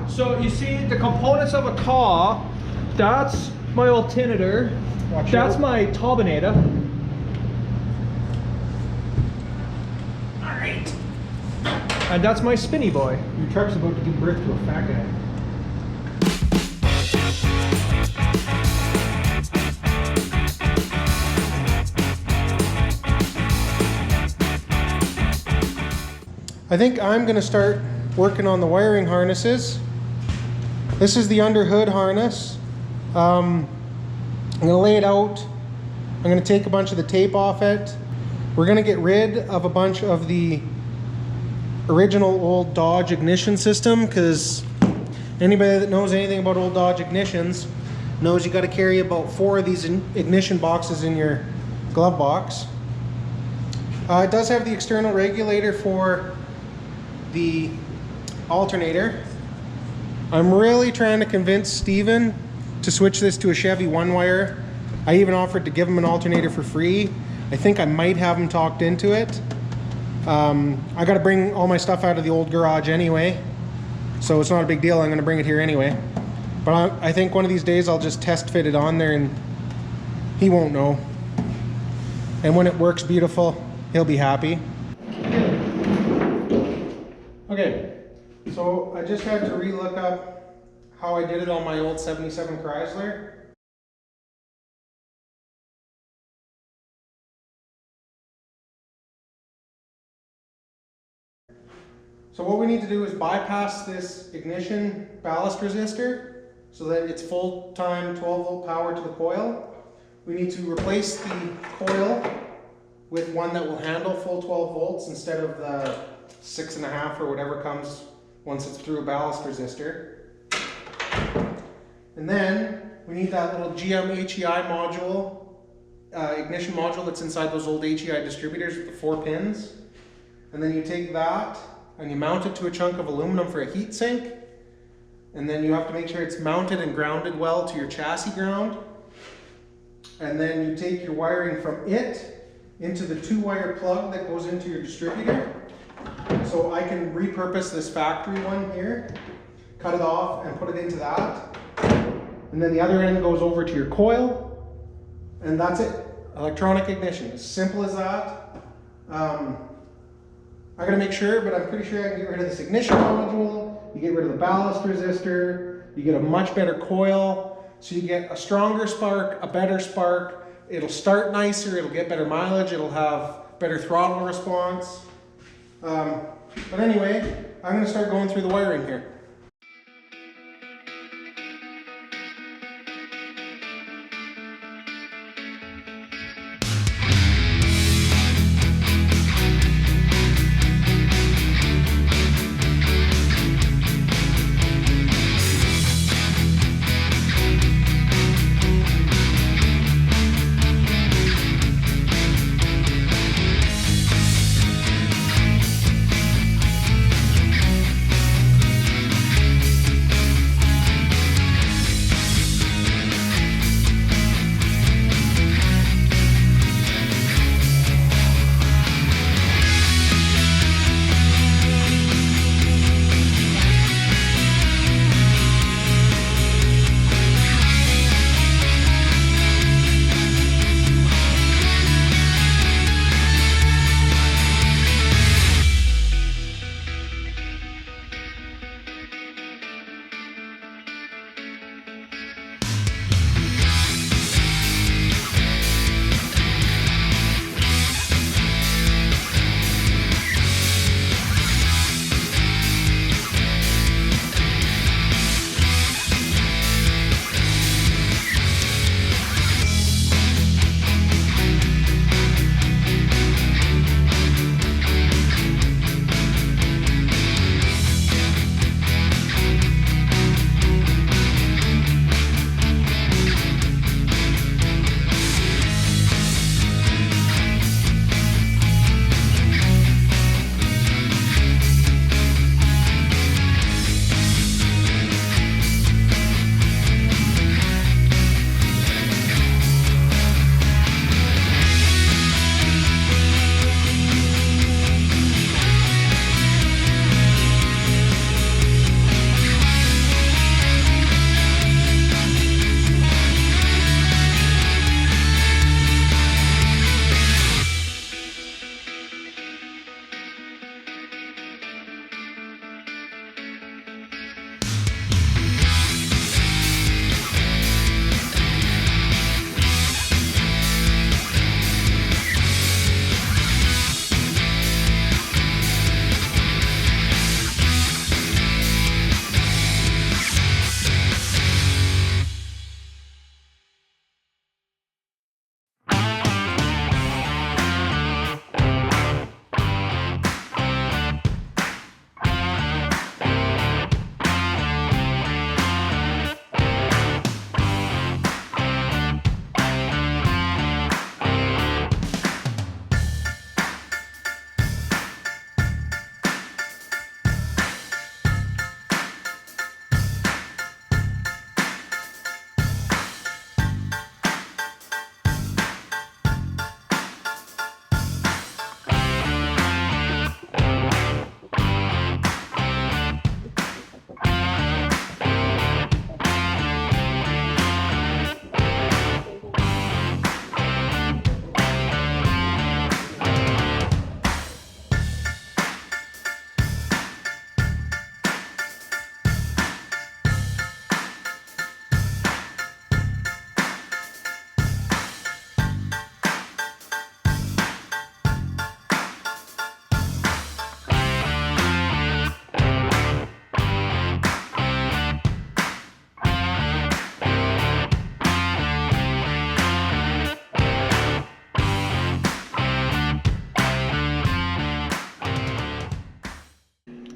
So you see the components of a car. That's my alternator. That's my turbinator. Alright. And that's my spinny boy. Your truck's about to give birth to a fat guy. I think I'm going to start working on the wiring harnesses. This is the under hood harness. I'm going to lay it out. I'm going to take a bunch of the tape off it. We're going to get rid of a bunch of the original old Dodge ignition system, because anybody that knows anything about old Dodge ignitions knows you got to carry about 4 of these ignition boxes in your glove box. It does have the external regulator for the alternator. I'm really trying to convince Steven to switch this to a Chevy one-wire. I even offered to give him an alternator for free. I think I might have him talked into it. I got to bring all my stuff out of the old garage anyway, so it's not a big deal. I'm going to bring it here anyway. But I think one of these days I'll just test fit it on there and he won't know. And when it works beautiful, he'll be happy. Okay, so I just had to re-look up how I did it on my old 77 Chrysler. So what we need to do is bypass this ignition ballast resistor so that it's full-time 12-volt power to the coil. We need to replace the coil with one that will handle full 12 volts instead of the 6.5 or whatever comes once it's through a ballast resistor. And then we need that little GM HEI module, ignition module that's inside those old HEI distributors with the 4 pins. And then you take that and you mount it to a chunk of aluminum for a heat sink. And then you have to make sure it's mounted and grounded well to your chassis ground. And then you take your wiring from it into the 2-wire plug that goes into your distributor. So I can repurpose this factory one here, cut it off and put it into that. And then the other end goes over to your coil. And that's it. Electronic ignition, as simple as that. I gotta make sure, but I'm pretty sure I can get rid of this ignition module. You get rid of the ballast resistor. You get a much better coil. So you get a stronger spark, a better spark. It'll start nicer, it'll get better mileage, it'll have better throttle response. But anyway, I'm gonna start going through the wiring here.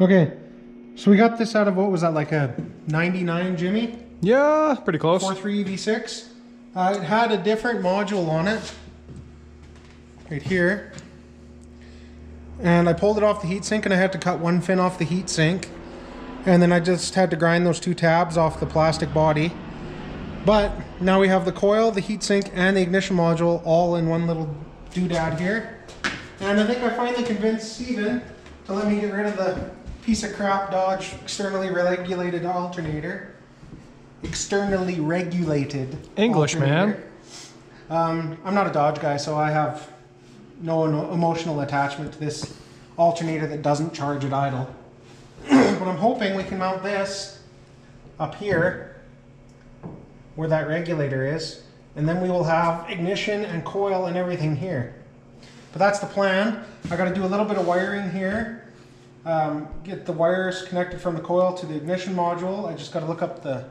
Okay, so we got this out of, what was that, like a 99 Jimmy? Yeah, pretty close. 4.3 V6. It had a different module on it, right here. And I pulled it off the heatsink and I had to cut one fin off the heatsink. And then I just had to grind those 2 tabs off the plastic body. But now we have the coil, the heatsink, and the ignition module all in one little doodad here. And I think I finally convinced Steven to let me get rid of the piece of crap Dodge externally regulated alternator. Externally regulated English, alternator. Man. I'm not a Dodge guy, so I have no emotional attachment to this alternator that doesn't charge at idle. But I'm hoping we can mount this up here where that regulator is, and then we will have ignition and coil and everything here. But that's the plan. I got to do a little bit of wiring here. Get the wires connected from the coil to the ignition module. I just got to look up the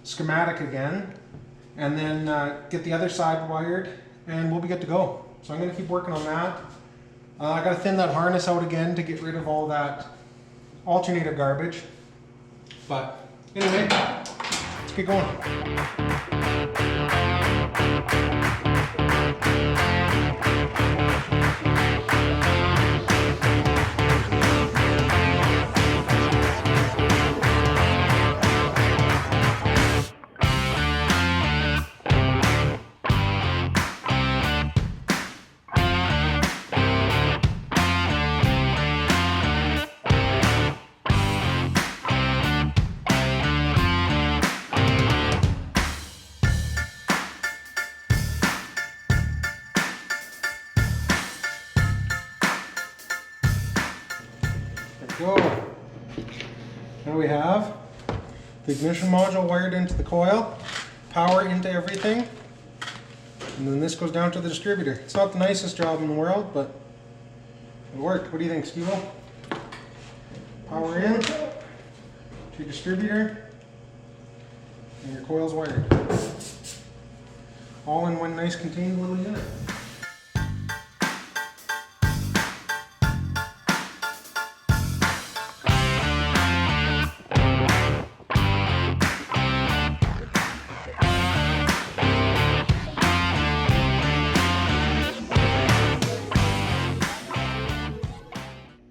schematic again, and then get the other side wired, and we'll be good to go. So I'm going to keep working on that. I got to thin that harness out again to get rid of all that alternator garbage. But anyway, let's get going. Go. Now we have the ignition module wired into the coil, power into everything, and then this goes down to the distributor. It's not the nicest job in the world, but it worked. What do you think, Steve? Power in to your distributor, and your coil's wired. All in one nice contained little unit.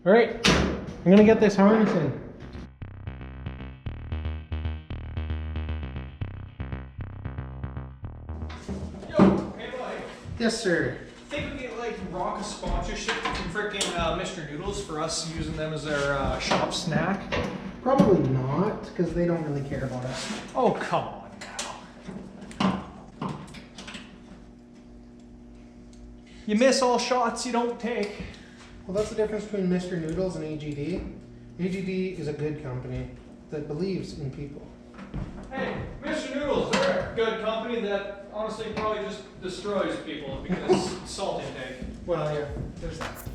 All right, I'm gonna get this harness in. Yo, hey boy. Yes, sir. Think we get like rock a sponsorship from freaking Mr. Noodles for us using them as their shop snack? Probably not, because they don't really care about us. Oh, come on now. You miss all shots you don't take. Well, that's the difference between Mr. Noodles and AGD. AGD is a good company that believes in people. Hey, Mr. Noodles, they're a good company that honestly probably just destroys people because salt intake. Well, yeah, there's that.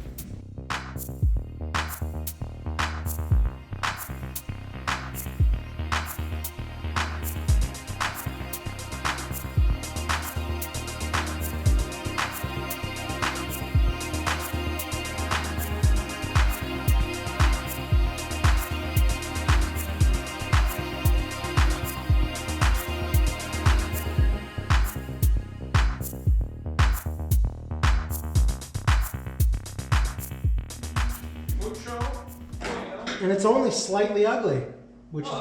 And it's only slightly ugly, which is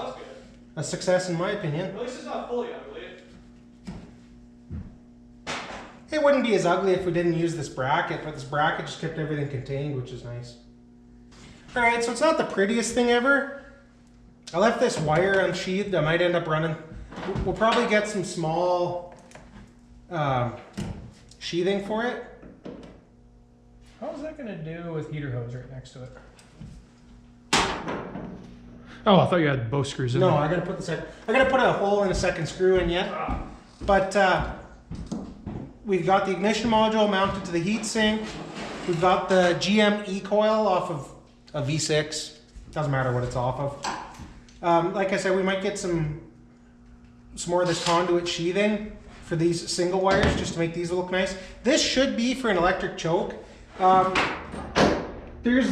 a success in my opinion. At least it's not fully ugly. It wouldn't be as ugly if we didn't use this bracket, but this bracket just kept everything contained, which is nice. All right, so it's not the prettiest thing ever. I left this wire unsheathed. I might end up running. We'll probably get some small sheathing for it. How's that going to do with heater hose right next to it? Oh, I thought you had both screws in there. No, I gotta put a hole in a second screw in yet. But we've got the ignition module mounted to the heatsink. We've got the GM E-coil off of a V6. Doesn't matter what it's off of. Like I said, we might get some more of this conduit sheathing for these single wires just to make these look nice. This should be for an electric choke. There's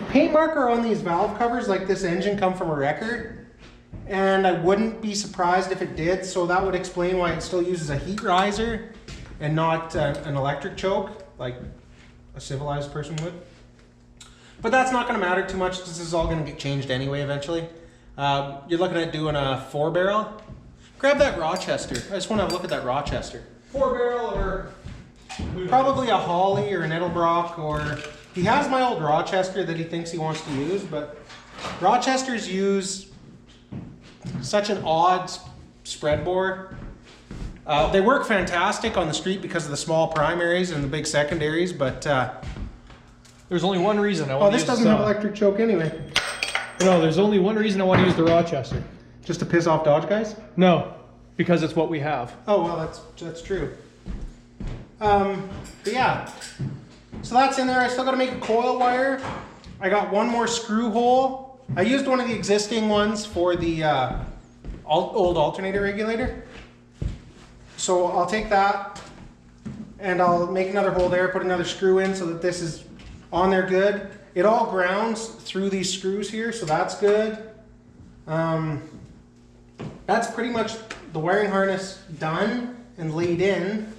paint marker on these valve covers, like this engine, come from a record, and I wouldn't be surprised if it did, so that would explain why it still uses a heat riser and not an electric choke like a civilized person would. But that's not going to matter too much because this is all going to get changed anyway eventually. You're looking at doing a 4-barrel. Grab that Rochester. I just want to have a look at that Rochester. 4-barrel or? Probably a Holly or an Edelbrock, or he has my old Rochester that he thinks he wants to use, but Rochesters use such an odd spread bore. They work fantastic on the street because of the small primaries and the big secondaries, but there's only one reason I want to use this doesn't have electric choke anyway. No, there's only one reason I want to use the Rochester. Just to piss off Dodge guys? No, because it's what we have. Oh, well, that's true. But yeah, so that's in there. I still got to make a coil wire. I got one more screw hole. I used one of the existing ones for the old alternator regulator. So I'll take that and I'll make another hole there, put another screw in so that this is on there good. It all grounds through these screws here, so that's good. That's pretty much the wiring harness done and laid in.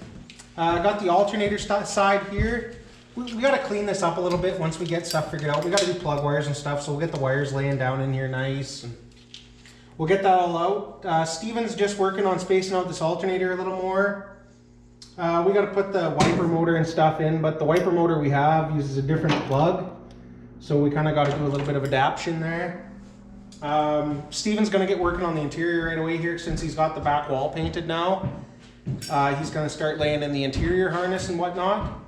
I got the alternator side here. We got to clean this up a little bit once we get stuff figured out. We got to do plug wires and stuff, so we'll get the wires laying down in here nice. And we'll get that all out. Steven's just working on spacing out this alternator a little more. We got to put the wiper motor and stuff in, but the wiper motor we have uses a different plug, so we kind of got to do a little bit of adaptation there. Steven's going to get working on the interior right away here since he's got the back wall painted now. He's going to start laying in the interior harness and whatnot.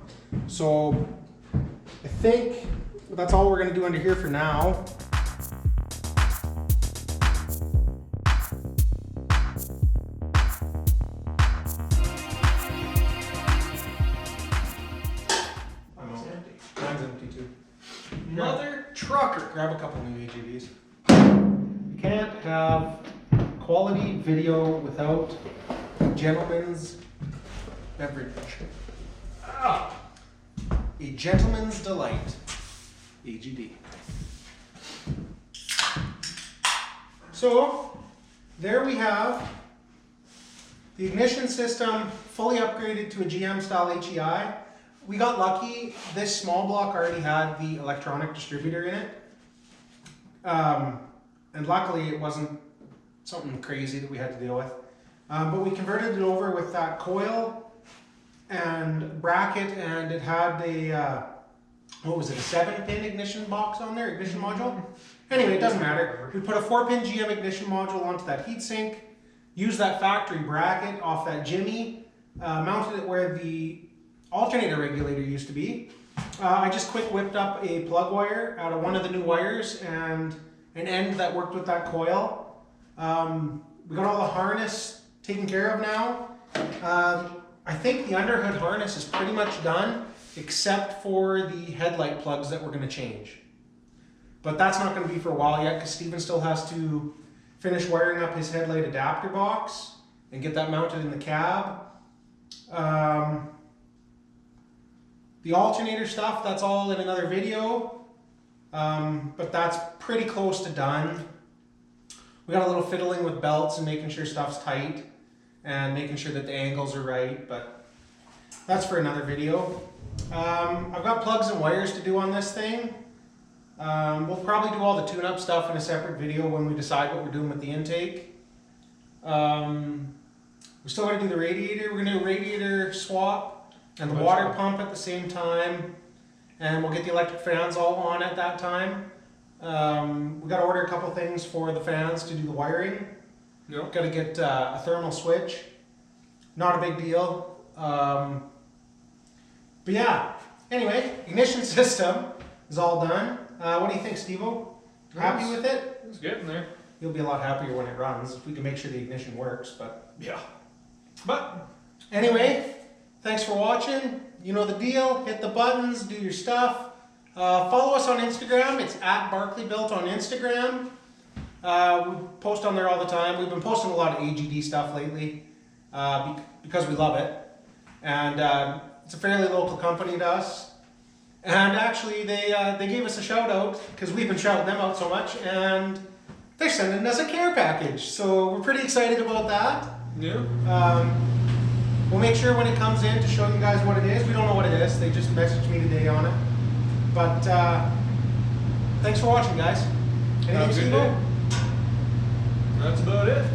So I think that's all we're going to do under here for now. I'm empty. Mine's empty too. Mother trucker. Grab a couple new AGVs. You can't have quality video without a gentleman's beverage. Ah. A gentleman's delight. AGD. So, there we have the ignition system fully upgraded to a GM style HEI. We got lucky. This small block already had the electronic distributor in it. And luckily it wasn't something crazy that we had to deal with. But we converted it over with that coil and bracket, and it had a, what was it, a 7-pin ignition box on there, ignition module? Anyway, it doesn't matter. We put a 4-pin GM ignition module onto that heatsink, used that factory bracket off that Jimmy, mounted it where the alternator regulator used to be. I just quick whipped up a plug wire out of one of the new wires and an end that worked with that coil. We got all the harness taken care of now. I think the underhood harness is pretty much done, except for the headlight plugs that we're going to change. But that's not going to be for a while yet, because Steven still has to finish wiring up his headlight adapter box and get that mounted in the cab. The alternator stuff, that's all in another video, but that's pretty close to done. We got a little fiddling with belts and making sure stuff's tight and making sure that the angles are right, but that's for another video. I've got plugs and wires to do on this thing. We'll probably do all the tune-up stuff in a separate video when we decide what we're doing with the intake. We still got to do the radiator. We're going to do a radiator swap and the water pump at the same time, and we'll get the electric fans all on at that time. We got to order a couple things for the fans to do the wiring. Yep. Got to get a thermal switch. Not a big deal. But yeah, anyway, ignition system is all done. What do you think, Steve-O? Happy with it? It's getting there. You'll be a lot happier when it runs, if we can make sure the ignition works, but... Yeah. But anyway, thanks for watching. You know the deal. Hit the buttons, do your stuff. Follow us on Instagram. It's at Barkley Built on Instagram. We post on there all the time. We've been posting a lot of AGD stuff lately because we love it. And it's a fairly local company to us. And actually, they gave us a shout out because we've been shouting them out so much, and they're sending us a care package. So we're pretty excited about that. Yeah. We'll make sure when it comes in to show you guys what it is. We don't know what it is. They just messaged me today on it. But thanks for watching, guys. Have a Anything, good Steve-O? day. That's about it.